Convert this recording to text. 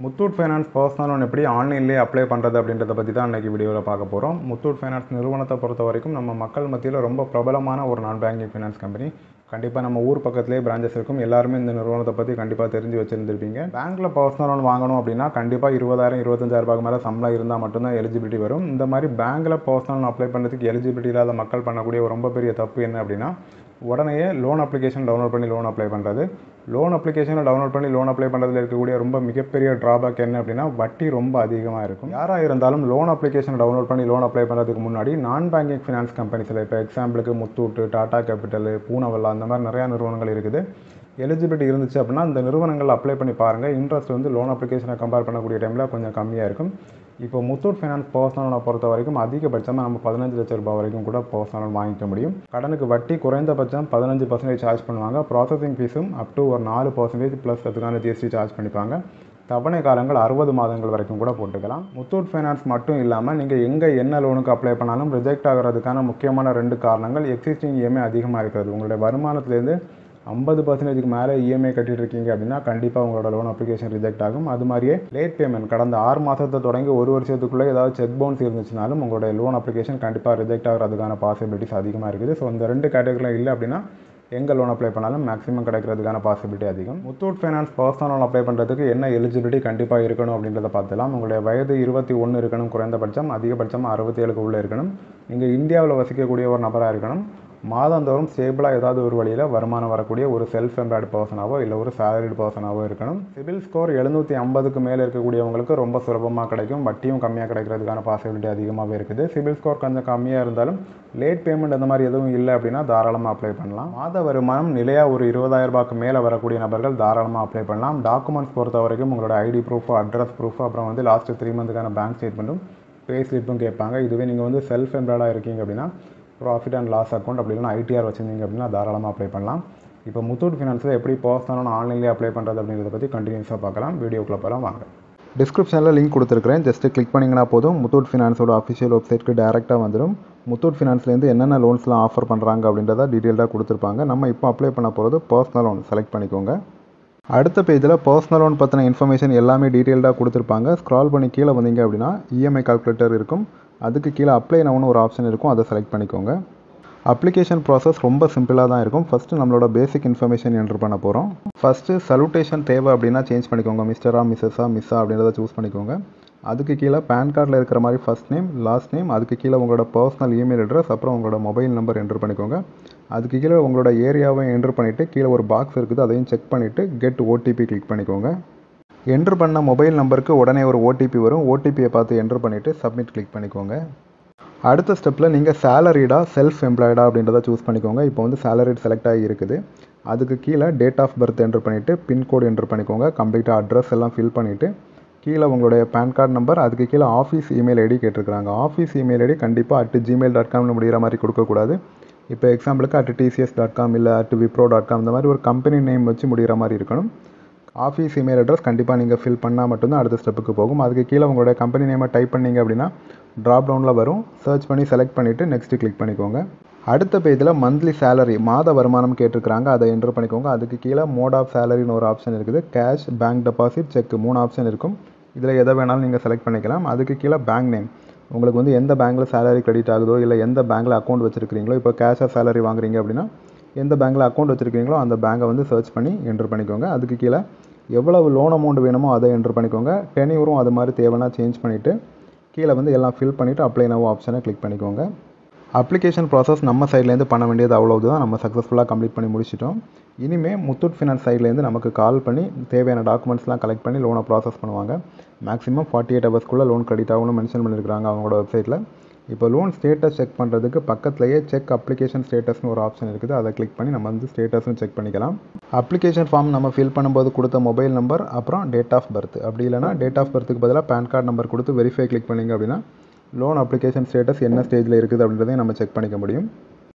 Muthoot finance personal loan எப்படி ஆன்லைன்லேயே apply பண்ணுறது அப்படின்றத பற்றி தான் இன்றைக்கி வீடியோவில் பார்க்க போகிறோம். முத்தூட் ஃபைனான்ஸ் நிறுவனத்தை பொறுத்த வரைக்கும் நம்ம மக்கள் மத்தியில் ரொம்ப பிரபலமான ஒரு நான் பேங்கிங் ஃபைனான்ஸ் கம்பெனி. கண்டிப்பாக நம்ம ஊர் பக்கத்துலேயே பிரான்ச்சஸ் இருக்கும். எல்லாருமே இந்த நிறுவனத்தை பற்றி கண்டிப்பாக தெரிஞ்சு வச்சுருந்துருப்பீங்க. பேங்க்கில் பர்சனல் லோன் வாங்கணும் அப்படின்னா கண்டிப்பாக 20,000 25,000 மேலே சம்பளம் இருந்தால் மட்டும்தான் எலிஜிபிலிட்டி வரும். இந்த மாதிரி பேங்க்கில் பர்சனல் லோன் அப்ளை பண்ணுறதுக்கு எலிஜிபிலிட்டி இல்லாத மக்கள் பண்ணக்கூடிய ஒரு ரொம்ப பெரிய தப்பு என்ன அப்படின்னா, உடனே லோன் அப்ளிகேஷன் டவுன்லோட் பண்ணி லோன் அப்ளை பண்ணுறது. லோன் அப்ளிகேஷனை டவுன்லோட் பண்ணி லோன் அப்ளை பண்ணுறதுல இருக்கக்கூடிய ரொம்ப மிகப்பெரிய ட்ராபேக் என்ன அப்படின்னா, வட்டி ரொம்ப அதிகமாக இருக்கும். யாராக இருந்தாலும் லோன் அப்ளிகேஷன் டவுன்லோட் பண்ணி லோன் அப்ளை பண்ணுறதுக்கு முன்னாடி நான் பேங்கிங் ஃபினான்ஸ் கம்பெனிஸில் இப்போ எக்ஸாம்பிளுக்கு முத்தூட்டு, டாடா கேபிட்டல், பூனவல்லா அந்த மாதிரி நிறையா நிறுவனங்கள் இருக்குது. எலிஜிபிலிட்டி இருந்துச்சு அப்படின்னா இந்த நிறுவனங்கள் அப்ளை பண்ணி பாருங்கள். இன்ட்ரெஸ்ட் வந்து லோன் அப்ளிகேஷனை கம்பேர் பண்ணக்கூடிய டைமில் கொஞ்சம் கம்மியாக இருக்கும். இப்போ முத்தூட் ஃபைனான்ஸ் பர்சனல் லோனை பொறுத்த வரைக்கும் அதிகபட்சமாக நம்ம 15 லட்ச ரூபாய் வரைக்கும் கூட பர்சனல் லோன் வாங்கிக்க முடியும். கடனுக்கு வட்டி குறைந்தபட்சம் 15% சார்ஜ் பண்ணுவாங்க. ப்ராசஸிங் ஃபீஸும் அப் டு ஒரு 4% ப்ளஸ் அதுக்கான ஜிஎஸ்டி சார்ஜ் பண்ணிப்பாங்க. தவணை காலங்கள் 60 மாதங்கள் வரைக்கும் கூட போட்டுக்கலாம். முத்தூட் ஃபைனான்ஸ் மட்டும் இல்லாமல் நீங்கள் எங்கே என்ன லோனுக்கு அப்ளை பண்ணாலும் ரிஜெக்ட் ஆகிறதுக்கான முக்கியமான 2 காரணங்கள் எக்ஸிஸ்டிங் இஎம்ஐ அதிகமாக இருக்கிறது. உங்களுடைய வருமானத்துலேருந்து 50% மேலே இஎம்ஐ கட்டிட்டு இருக்கீங்க அப்படின்னா கண்டிப்பாக உங்களோட லோன் அப்ளிகேஷன் ரிஜெக்ட் ஆகும். அது மாதிரியே லேட் பேமெண்ட் கடந்த 6 மாதத்தை தொடங்கி 1 வருஷத்துக்குள்ளே ஏதாவது செக் பவுன்ஸ் இருந்துச்சுனாலும் உங்களுடைய லோன் அப்ளிகேஷன் கண்டிப்பாக ரிஜெக்ட் ஆகிறதுக்கான பாசிபிலிட்டிஸ் அதிகமாக இருக்குது. ஸோ இந்த 2 கேட்டகரியில் இல்லை அப்படின்னா எங்கே லோன் அப்ளை பண்ணாலும் மேக்ஸிமம் கிடைக்கிறதுக்கான பாசிபிலிட்டி அதிகம். Muthoot finance personal loan apply பண்ணுறதுக்கு என்ன எலிஜிபிலிட்டி கண்டிப்பாக இருக்கணும் அப்படின்றத பார்த்துலாம். உங்களுடைய வயது 21 இருக்கணும் குறைந்தபட்சம், அதிகபட்சமாக 67க்கு உள்ளே இருக்கணும். நீங்கள் இந்தியாவில் வசிக்கக்கூடிய ஒரு நபராக இருக்கணும். மாதந்தோறும் ஸ்டேபிளாக ஏதாவது ஒரு வழியில் வருமானம் வரக்கூடிய ஒரு செல்ஃப் எம்ப்ளாய்டு பர்சனாவோ இல்லை ஒரு சேலரிடு பர்சனாவோ இருக்கணும். சிபில் ஸ்கோர் 750க்கு மேலே இருக்கக்கூடியவங்களுக்கு ரொம்ப சுலபமாக கிடைக்கும். வட்டியும் கம்மியாக கிடைக்கிறதுக்கான பாசிபிலிட்டி அதிகமாகவே இருக்குது. சிபில் ஸ்கோர் கொஞ்சம் கம்மியாக இருந்தாலும் லேட் பேமெண்ட் அந்த மாதிரி எதுவும் இல்லை அப்படின்னா தாராளமாக அப்ளை பண்ணலாம். மாத வருமானம் நிலையாக ஒரு 20,000 ரூபாய்க்கு மேலே வரக்கூடிய நபர்கள் தாராளமாக அப்ளை பண்ணலாம். டாக்குமெண்ட்ஸ் பொறுத்த வரைக்கும் உங்களோட ஐடி ப்ரூஃப், அட்ரஸ் ப்ரூஃப், அப்புறம் வந்து லாஸ்ட் 3 மந்த்துக்கான பேங்க் ஸ்டேட்மெண்ட்டும் பே ஸ்லிப்பும் கேட்பாங்க. இதுவே நீங்கள் வந்து செல்ஃப் எம்ப்ளாய்டாக இருக்கீங்க அப்படின்னா ப்ராஃபிட் அண்ட் லாஸ் அக்கௌண்ட் அப்படி இல்லைனா ஐடிஆர் வச்சுருந்தீங்க அப்படின்னா தாராளமாக அப்ளை பண்ணலாம். இப்போ முத்தூட் ஃபைனான்ஸில் எப்படி பர்சனல் ஆன்லைன்லேயே அப்ளை பண்ணுறது அப்படின்றத பற்றி கண்டினியூஸாக பார்க்கலாம். வீடியோக்குள்ளே போகலாம் வாங்க. டிஸ்கிரிப்ஷனில் லிங்க் கொடுத்துருக்கிறேன். ஜஸ்ட்டு கிளிக் பண்ணிங்கன்னா போதும் முத்தூட் ஃபைனான்ஸோட அஃபிஷியல் வெப்சைட்க்கு டேரெக்டாக வந்துடும். முத்தூட் ஃபைனான்ஸ்லேருந்து என்னென்ன லோன்ஸ்லாம் ஆஃபர் பண்ணுறாங்க அப்படின்றத டீட்டெயிலாக கொடுத்துருப்பாங்க. நம்ம இப்போ அப்ளை பண்ண போகிறது பர்சனல் லோன் செலக்ட் பண்ணிக்கோங்க. அடுத்த பேஜில் பர்சனல் லோன் பற்றின இன்ஃபர்மேஷன் எல்லாமே டீட்டெயில்டாக கொடுத்துருப்பாங்க. ஸ்க்ரால் பண்ணி கீழே வந்தீங்க அப்படின்னா இஎம்ஐ கால்குலேட்டர் இருக்கும். அதுக்கு கீழே அப்ளை நவுன்னு ஒரு ஆப்ஷன் இருக்கும். அதை செலக்ட் பண்ணிக்கோங்க. அப்ளிகேஷன் ப்ராசஸ் ரொம்ப சிம்பிளாக தான் இருக்கும். ஃபஸ்ட்டு நம்மளோட பேசிக் இன்ஃபர்மேஷன் என்ட்ரு பண்ண போகிறோம். ஃபஸ்ட்டு சல்யூட்டேஷன் தேவை அப்படின்னா சேஞ்ச் பண்ணிக்கோங்க. மிஸ்டரா, மிஸ்ஸஸா, மிஸ்ஸா அப்படின்றத சூஸ் பண்ணிக்கோங்க. அதுக்கு கீழே பேன் கார்டில் இருக்கிற மாதிரி ஃபஸ்ட் நேம், லாஸ்ட் நேம், அதுக்கு கீழே உங்களோட பர்சனல் இமெயில் அட்ரஸ், அப்புறம் உங்களோட மொபைல் நம்பர் என்ட்ரு பண்ணிக்கோங்க. அதுக்கு கீழே உங்களோட ஏரியாவை என்ட்ரு பண்ணிவிட்டு கீழே ஒரு பாக்ஸ் இருக்குது, அதையும் செக் பண்ணிவிட்டு கெட் ஓடிபி கிளிக் பண்ணிக்கோங்க. என்ட்ரு பண்ண மொபைல் நம்பருக்கு உடனே ஒரு ஓடிபி வரும். ஓடிபியை பார்த்து என்ட்ரு பண்ணிவிட்டு சப்மிட் கிளிக் பண்ணிக்கோங்க. அடுத்த ஸ்டெப்பில் நீங்கள் சேலரிடா செல்ஃப் எம்ப்ளாய்டா அப்படின்றத சூஸ் பண்ணிக்கோங்க. இப்போ வந்து சேலரிட் செலக்ட் ஆகி இருக்குது. அதுக்கு கீழே டேட் ஆஃப் பர்த் என்ட்ரு பண்ணிவிட்டு பின்கோடு என்ட்ரு பண்ணிக்கோங்க. கம்ப்ளீட்டாக அட்ரஸ் எல்லாம் ஃபில் பண்ணிவிட்டு கீழே உங்களுடைய பேன் கார்டு நம்பர், அதுக்கு கீழே ஆஃபீஸ் இமெயில் ஐடி கேட்டிருக்கிறாங்க. ஆஃபீஸ் இமெயில் ஐடி கண்டிப்பாக @gmail.com முடிகிற மாதிரி கொடுக்கக்கூடாது. இப்போ எக்ஸாம்பிளுக்கு @tcs.com இல்லை @wipro.com இந்த மாதிரி ஒரு கம்பெனி நேம் வச்சு முடிகிற மாதிரி இருக்கணும். ஆஃபீஸ் இமெயில் அட்ரஸ் கண்டிப்பாக நீங்கள் ஃபில் பண்ணால் மட்டும்தான் அடுத்த ஸ்டெப்புக்கு போகும். அதுக்கு கீழே உங்களுடைய கம்பெனி நேமை டைப் பண்ணிங்க அப்படின்னா ட்ராப் டவுனில் வரும். சர்ச் பண்ணி செலக்ட் பண்ணிவிட்டு நெக்ஸ்ட்டு கிளிக் பண்ணிக்கோங்க. அடுத்த பேஜில் மந்த்லி சேலரி மாத வருமானம் கேட்டிருக்கிறாங்க. அதை என்ட்ரு பண்ணிக்கோங்க. அதுக்கு கீழே மோட் ஆஃப் சேலரின்னு ஒரு ஆப்ஷன் இருக்குது. Cash, bank deposit, check 3 option இருக்கும். இதில் எதை வேணாலும் நீங்கள் செலக்ட் பண்ணிக்கலாம். அதுக்கு கீழே பேங்க் நேம், உங்களுக்கு வந்து எந்த பேங்க்கில் சேலரி கிரெடிட் ஆகுதோ இல்லை எந்த பேங்க்கில் அக்கௌண்ட் வச்சுருக்கிறீங்களோ, இப்போ கேஷாக சேலரி வாங்குறீங்க அப்படின்னா எந்த பேங்க்கில் அக்கௌண்ட் வச்சுருக்கீங்களோ அந்த பேங்கை வந்து சர்ச் பண்ணி என்ட்ரு பண்ணிக்கோங்க. அதுக்கு கீழே எவ்வளவு லோன் அமௌண்ட் வேணுமோ அதை என்ட்ரு பண்ணிக்கோங்க. டென்யூரும் அது மாதிரி தேவைன்னா சேஞ்ச் பண்ணிவிட்டு கீழே வந்து எல்லாம் ஃபில் பண்ணிவிட்டு அப்ளை நவ் ஆப்ஷனை கிளிக் பண்ணிக்கோங்க. அப்ளிகேஷன் ப்ராசஸ் நம்ம சைட்லேருந்து பண்ண வேண்டியது அவ்வளவு தான். நம்ம சக்ஸஸ்ஃபுல்லாக கம்ப்ளீட் பண்ணி முடிச்சிட்டோம். இனிமேல் முத்தூட் ஃபைனான்ஸ் சைட்லேருந்து நமக்கு கால் பண்ணி தேவையான டாக்குமெண்ட்ஸ்லாம் கலெக்ட் பண்ணி லோனை ப்ராசஸ் பண்ணுவாங்க. மேக்ஸிமம் 48 ஹவர்ஸ்க்குள்ளே லோன் கிரெடிட் ஆகும்னு மென்ஷன் பண்ணியிருக்காங்க அவங்களோட வெப்சைட்டில். இப்போ லோன் ஸ்டேட்டஸ் செக் பண்ணுறதுக்கு பக்கத்துலேயே செக் அப்ளிகேஷன் ஸ்டேட்டஸ்னு ஒரு ஆப்ஷன் இருக்குது. அதை கிளிக் பண்ணி நம்ம வந்து ஸ்டேட்டஸும் செக் பண்ணிக்கலாம். அப்ளிகேஷன் ஃபார்ம் நம்ம ஃபில் பண்ணும்போது கொடுத்த மொபைல் நம்பர் அப்புறம் டேட் ஆஃப் பர்த், அப்படி இல்லைனா டேட் ஆஃப் பர்த்துக்கு பதிலாக பேன் கார்டு நம்பர் கொடுத்து வெரிஃபை கிளிக் பண்ணிங்க அப்படின்னா லோன் அப்ளிகேஷன் ஸ்டேட்டஸ் என்ன ஸ்டேஜில் இருக்குது அப்படின்றதையும் நம்ம செக் பண்ணிக்க முடியும்.